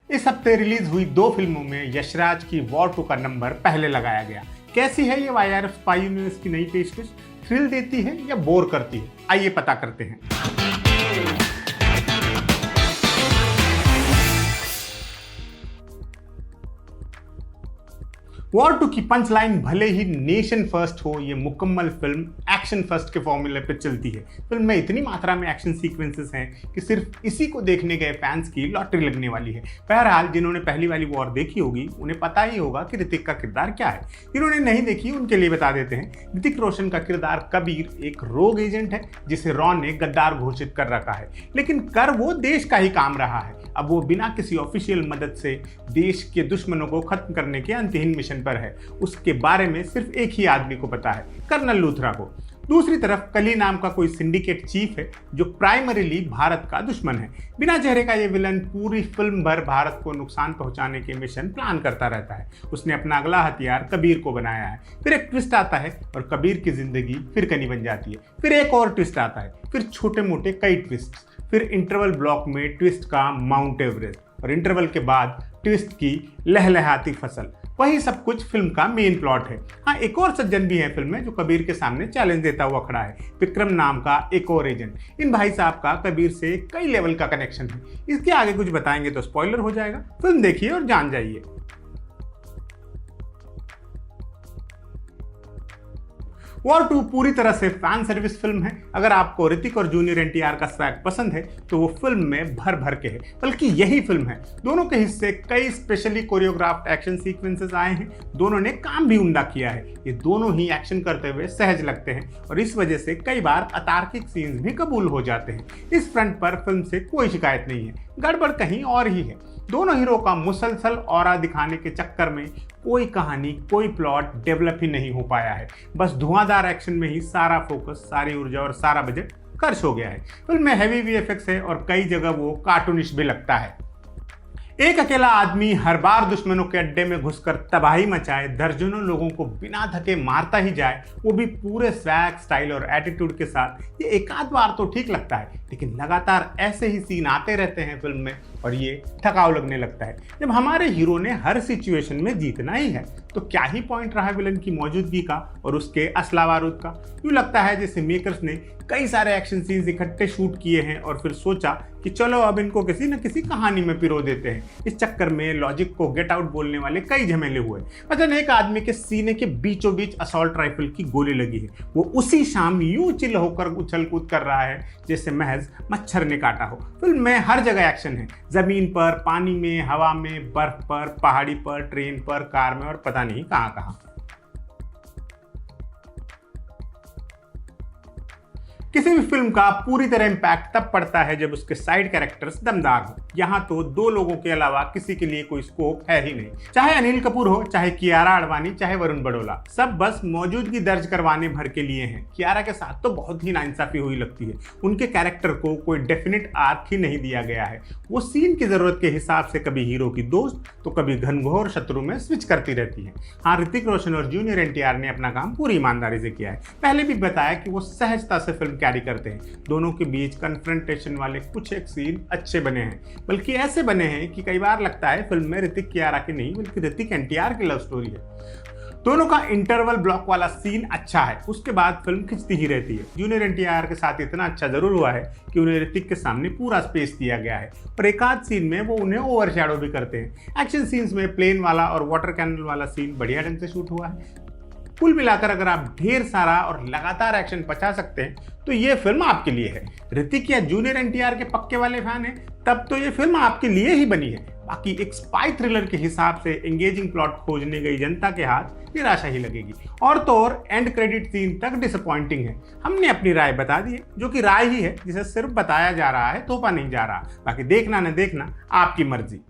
इस हफ्ते रिलीज हुई 2 फिल्मों में यशराज की वॉर 2 का नंबर पहले लगाया गया। कैसी है ये YRF स्पाई यूनिवर्स की नई पेशकश? थ्रिल देती है या बोर करती है? आइए पता करते हैं। वॉर 2 की पंच लाइन भले ही नेशन फर्स्ट हो, ये मुकम्मल फिल्म एक्शन फर्स्ट के फॉर्मूले पे चलती है। फिल्म में इतनी मात्रा में एक्शन सीक्वेंसेस हैं कि सिर्फ इसी को देखने गए फैंस की लॉटरी लगने वाली है। बहरहाल जिन्होंने पहली वाली वॉर देखी होगी उन्हें पता ही होगा कि ऋतिक का किरदार क्या है। जिन्होंने नहीं देखी उनके लिए बता देते हैं। ऋतिक रोशन का किरदार कबीर एक रोग एजेंट है जिसे रॉन ने गद्दार घोषित कर रखा है, लेकिन कर वो देश का ही काम रहा है। अब वो बिना किसी ऑफिशियल मदद से देश के दुश्मनों को खत्म करने के अंतहीन मिशन पर है। उसके बारे में सिर्फ एक ही आदमी को पता है, कर्नल लूथरा को। दूसरी तरफ कली नाम का कोई सिंडिकेट चीफ है जो प्राइमरीली भारत का दुश्मन है। बिना चेहरे का ये विलन पूरी फिल्म भर भारत को नुकसान पहुंचाने के मिशन प्लान करता रहता है। उसने अपना अगला हथियार कबीर को बनाया है। फिर एक ट्विस्ट आता है और कबीर की जिंदगी फिर कनी बन जाती है। फिर एक और ट्विस्ट आता है, फिर छोटे मोटे कई ट्विस्ट, फिर इंटरवल ब्लॉक में ट्विस्ट का माउंट एवरेस्ट और इंटरवल के बाद ट्विस्ट की लहलहाती फसल। वही सब कुछ फिल्म का मेन प्लॉट है। हाँ, एक और सज्जन भी है फिल्म में जो कबीर के सामने चैलेंज देता हुआ खड़ा है, विक्रम नाम का एक और एजेंट। इन भाई साहब का कबीर से कई लेवल का कनेक्शन है। इसके आगे कुछ बताएंगे तो स्पॉइलर हो जाएगा। फिल्म देखिए और जान जाइए। वॉर 2 पूरी तरह से फैन सर्विस फिल्म है। अगर आपको ऋतिक और जूनियर NTR का स्वैग पसंद है तो वो फिल्म में भर भर के है, बल्कि यही फिल्म है। दोनों के हिस्से कई स्पेशली कोरियोग्राफ्ड एक्शन सीक्वेंसेस आए हैं। दोनों ने काम भी उम्दा किया है। ये दोनों ही एक्शन करते हुए सहज लगते हैं और इस वजह से कई बार अतार्किक सीन्स भी कबूल हो जाते हैं। इस फ्रंट पर फिल्म से कोई शिकायत नहीं है, गड़बड़ कहीं और ही है। दोनों हीरो का मुसलसल ऑरा दिखाने के चक्कर में कोई कहानी, कोई प्लॉट डेवलप ही नहीं हो पाया है। बस धुआंधार एक्शन में ही सारा फोकस, सारी ऊर्जा और सारा बजट खर्च हो गया है। फिल्म में हैवी VFX है और कई जगह वो कार्टूनिश भी लगता है। एक अकेला आदमी हर बार दुश्मनों के अड्डे में घुसकर तबाही मचाए, दर्जनों लोगों को बिना थके मारता ही जाए, वो भी पूरे स्वैग, स्टाइल और एटीट्यूड के साथ, ये एक आध बार तो ठीक लगता है, लेकिन लगातार ऐसे ही सीन आते रहते हैं फिल्म में और ये थकाऊ लगने लगता है। जब हमारे हीरो ने हर सिचुएशन में जीतना ही है तो क्या ही पॉइंट रहा विलन की मौजूदगी का और उसके असला बारूद का। यूँ लगता है जैसे मेकर्स ने कई सारे एक्शन सीन्स इकट्ठे शूट किए हैं और फिर सोचा कि चलो अब इनको किसी न किसी कहानी में पिरो देते हैं। इस चक्कर में लॉजिक को गेट आउट बोलने वाले कई झमेले हुए। मतलब एक आदमी के सीने के बीचों बीच असॉल्ट राइफल की गोली लगी है। वो उसी शाम यूं चिल होकर उछल कूद कर रहा है जैसे महज मच्छर ने काटा हो। फिल्म में हर जगह एक्शन है, जमीन पर, पानी में, हवा में, बर्फ पर, पहाड़ी पर, ट्रेन पर, कार में और पता नहीं कहां कहां। किसी भी फिल्म का पूरी तरह इम्पैक्ट तब पड़ता है जब उसके साइड कैरेक्टर्स दमदार हो। यहाँ तो 2 लोगों के अलावा किसी के लिए कोई स्कोप है ही नहीं। चाहे अनिल कपूर हो, चाहे कियारा आडवाणी, चाहे वरुण बड़ोला, सब बस मौजूदगी दर्ज करवाने भर के लिए हैं। कियारा के साथ तो बहुत ही नाइंसाफी हुई लगती है। उनके कैरेक्टर को कोई डेफिनेट आर्क ही नहीं दिया गया है। वो सीन की जरूरत के हिसाब से कभी हीरो की दोस्त तो कभी घनघोर शत्रु में स्विच करती रहती है। हाँ, ऋतिक रोशन और जूनियर NTR ने अपना काम पूरी ईमानदारी से किया है। पहले भी बताया कि वो सहजता से फिल्म कैरी करते हैं। दोनों के बीच कन्फ्रंटेशन वाले कुछ एक सीन अच्छे बने हैं, बल्कि ऐसे बने हैं कि कई बार लगता है फिल्म में ऋतिक कियारा की नहीं बल्कि ऋतिक NTR की लव स्टोरी है। दोनों का इंटरवल ब्लॉक वाला सीन अच्छा है, उसके बाद फिल्म खिंचती ही रहती है। जूनियर NTR के साथ इतना अच्छा जरूर हुआ है कि उन्हें ऋतिक के सामने पूरा स्पेस दिया गया है, पर एक आध सीन में वो उन्हें ओवरशैडो भी करते हैं। एक्शन सीन्स में प्लेन वाला और वाटर कैनल वाला सीन बढ़िया ढंग से शूट हुआ है। कुल मिलाकर अगर आप ढेर सारा और लगातार एक्शन पचा सकते हैं तो ये फिल्म आपके लिए है। ऋतिक या जूनियर NTR के पक्के वाले फैन हैं तब तो ये फिल्म आपके लिए ही बनी है। बाकी एक स्पाई थ्रिलर के हिसाब से एंगेजिंग प्लॉट खोजने गई जनता के हाथ निराशा ही लगेगी। और तो और एंड क्रेडिट सीन तक डिसअपॉइंटिंग है। हमने अपनी राय बता दी है, जो कि राय ही है जिसे सिर्फ बताया जा रहा है, थोपा नहीं जा रहा। बाकी देखना न देखना आपकी मर्जी।